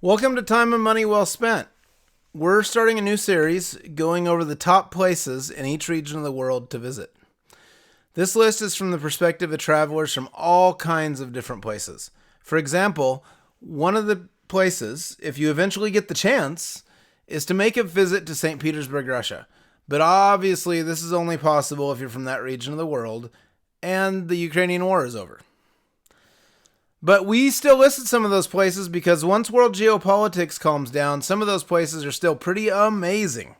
Welcome to Time and Money Well Spent. We're starting a new series going over the top places in each region of the world to visit. This list is from the perspective of travelers from all kinds of different places. For example, one of the places, if you eventually get the chance, is to make a visit to St. Petersburg, Russia. But obviously, this is only possible if you're from that region of the world and the Ukrainian war is over. But we still listed some of those places because once world geopolitics calms down, some of those places are still pretty amazing.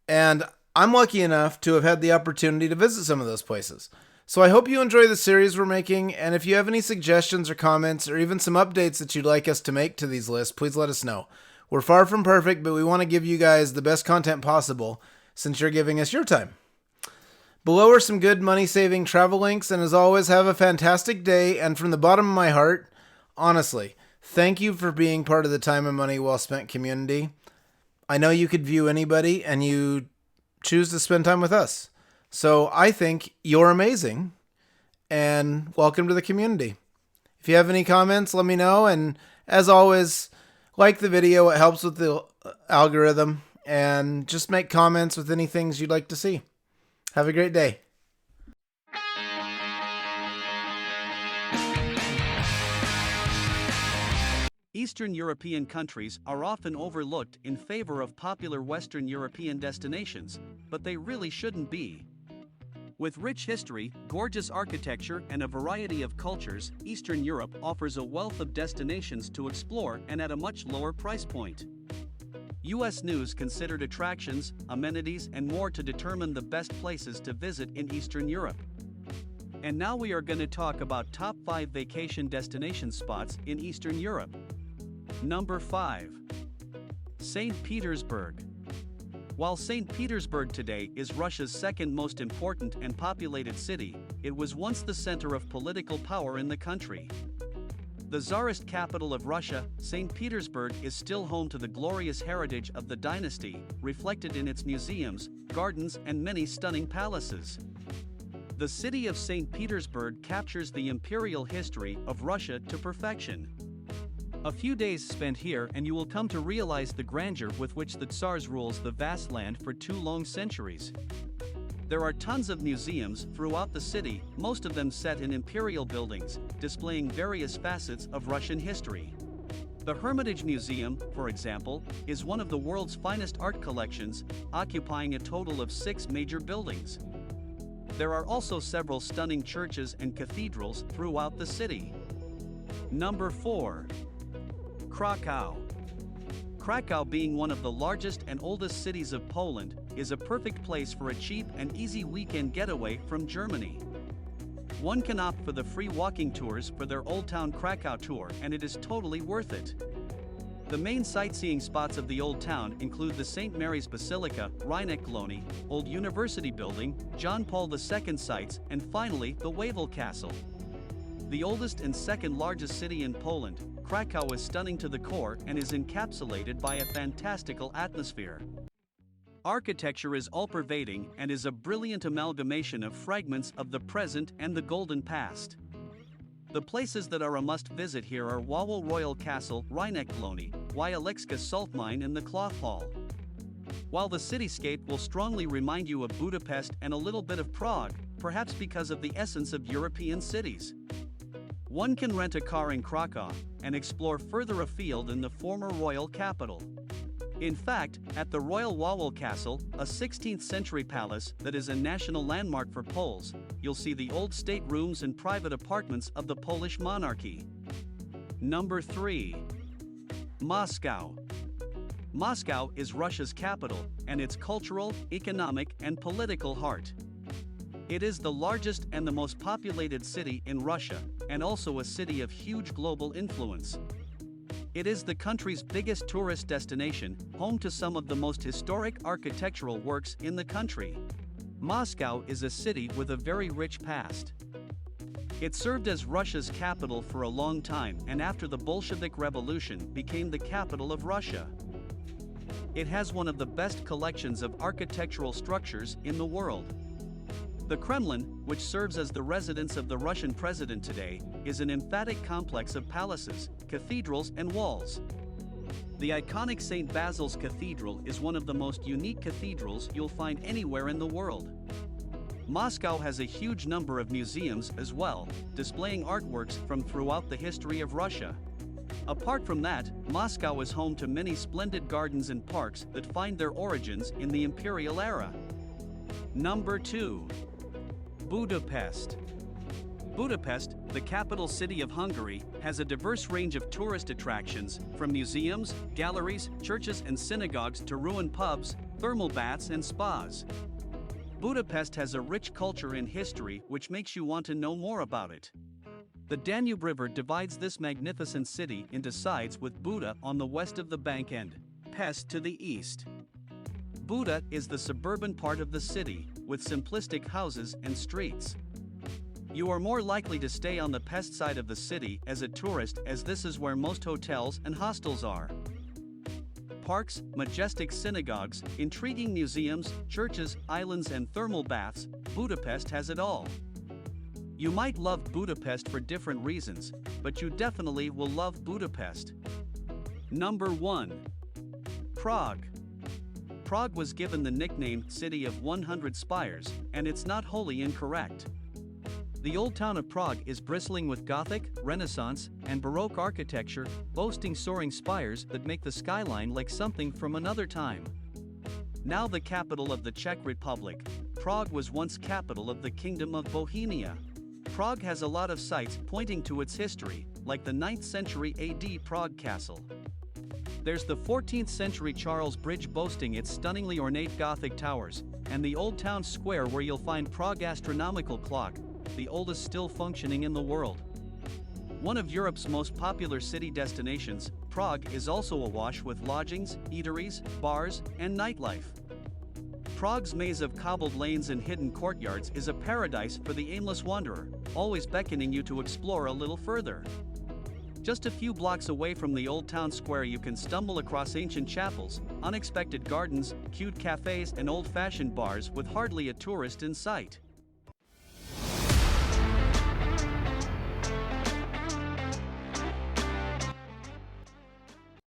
And I'm lucky enough to have had the opportunity to visit some of those places. So I hope you enjoy the series we're making, and if you have any suggestions or comments or even some updates that you'd like us to make to these lists, please let us know. We're far from perfect, but we want to give you guys the best content possible since you're giving us your time. Below are some good money-saving travel links, and as always, have a fantastic day, and from the bottom of my heart, honestly, thank you for being part of the Time and Money Well Spent community. I know you could view anybody, and you choose to spend time with us. So I think you're amazing, and welcome to the community. If you have any comments, let me know, and as always, like the video. It helps with the algorithm, and just make comments with any things you'd like to see. Have a great day. Eastern European countries are often overlooked in favor of popular Western European destinations, but they really shouldn't be. With rich history, gorgeous architecture, and a variety of cultures, Eastern Europe offers a wealth of destinations to explore and at a much lower price point. U.S. News considered attractions, amenities, and more to determine the best places to visit in Eastern Europe. And now we are going to talk about top 5 vacation destination spots in Eastern Europe. Number 5. St. Petersburg. While St. Petersburg today is Russia's second most important and populated city, it was once the center of political power in the country. The Tsarist capital of Russia, St. Petersburg is still home to the glorious heritage of the dynasty, reflected in its museums, gardens, and many stunning palaces. The city of St. Petersburg captures the imperial history of Russia to perfection. A few days spent here and you will come to realize the grandeur with which the Tsars rules the vast land for 2 long centuries. There are tons of museums throughout the city, most of them set in imperial buildings, displaying various facets of Russian history. The Hermitage Museum, for example, is one of the world's finest art collections, occupying a total of 6 major buildings. There are also several stunning churches and cathedrals throughout the city. Number 4. Krakow. Krakow, being one of the largest and oldest cities of Poland, is a perfect place for a cheap and easy weekend getaway from Germany. One can opt for the free walking tours for their Old Town Krakow tour, and it is totally worth it. The main sightseeing spots of the Old Town include the St. Mary's Basilica, Rheineck-Glonny, Old University Building, John Paul II sites, and finally the Wawel Castle. The oldest and second largest city in Poland, Krakow is stunning to the core and is encapsulated by a fantastical atmosphere. Architecture is all-pervading and is a brilliant amalgamation of fragments of the present and the golden past. The places that are a must-visit here are Wawel Royal Castle, Rheineck-Glonny, Wieleczka Salt Mine, and the Cloth Hall. While the cityscape will strongly remind you of Budapest and a little bit of Prague, perhaps because of the essence of European cities. One can rent a car in Krakow and explore further afield in the former royal capital. In fact, at the Royal Wawel Castle, a 16th century palace that is a national landmark for Poles, you'll see the old state rooms and private apartments of the Polish monarchy. Number 3. Moscow. Moscow is Russia's capital, and its cultural, economic, and political heart. It is the largest and the most populated city in Russia, and also a city of huge global influence. It is the country's biggest tourist destination, home to some of the most historic architectural works in the country. Moscow is a city with a very rich past. It served as Russia's capital for a long time, and after the Bolshevik Revolution became the capital of Russia. It has one of the best collections of architectural structures in the world. The Kremlin, which serves as the residence of the Russian president today, is an emphatic complex of palaces, cathedrals, and walls. The iconic St. Basil's Cathedral is one of the most unique cathedrals you'll find anywhere in the world. Moscow has a huge number of museums as well, displaying artworks from throughout the history of Russia. Apart from that, Moscow is home to many splendid gardens and parks that find their origins in the imperial era. Number 2. Budapest. Budapest, the capital city of Hungary, has a diverse range of tourist attractions, from museums, galleries, churches and synagogues to ruined pubs, thermal baths and spas. Budapest has a rich culture and history which makes you want to know more about it. The Danube River divides this magnificent city into sides, with Buda on the west of the bank and Pest to the east. Buda is the suburban part of the city, with simplistic houses and streets. You are more likely to stay on the Pest side of the city as a tourist, as this is where most hotels and hostels are. Parks, majestic synagogues, intriguing museums, churches, islands and thermal baths, Budapest has it all. You might love Budapest for different reasons, but you definitely will love Budapest. Number 1. Prague. Prague was given the nickname City of 100 Spires, and it's not wholly incorrect. The old town of Prague is bristling with Gothic, Renaissance, and Baroque architecture, boasting soaring spires that make the skyline like something from another time. Now the capital of the Czech Republic, Prague was once capital of the Kingdom of Bohemia. Prague has a lot of sites pointing to its history, like the 9th century AD Prague Castle. There's the 14th century Charles Bridge boasting its stunningly ornate Gothic towers, and the Old Town Square where you'll find Prague Astronomical Clock, the oldest still functioning in the world. One of Europe's most popular city destinations, Prague is also awash with lodgings, eateries, bars, and nightlife. Prague's maze of cobbled lanes and hidden courtyards is a paradise for the aimless wanderer, always beckoning you to explore a little further. Just a few blocks away from the Old Town Square you can stumble across ancient chapels, unexpected gardens, cute cafes and old-fashioned bars with hardly a tourist in sight.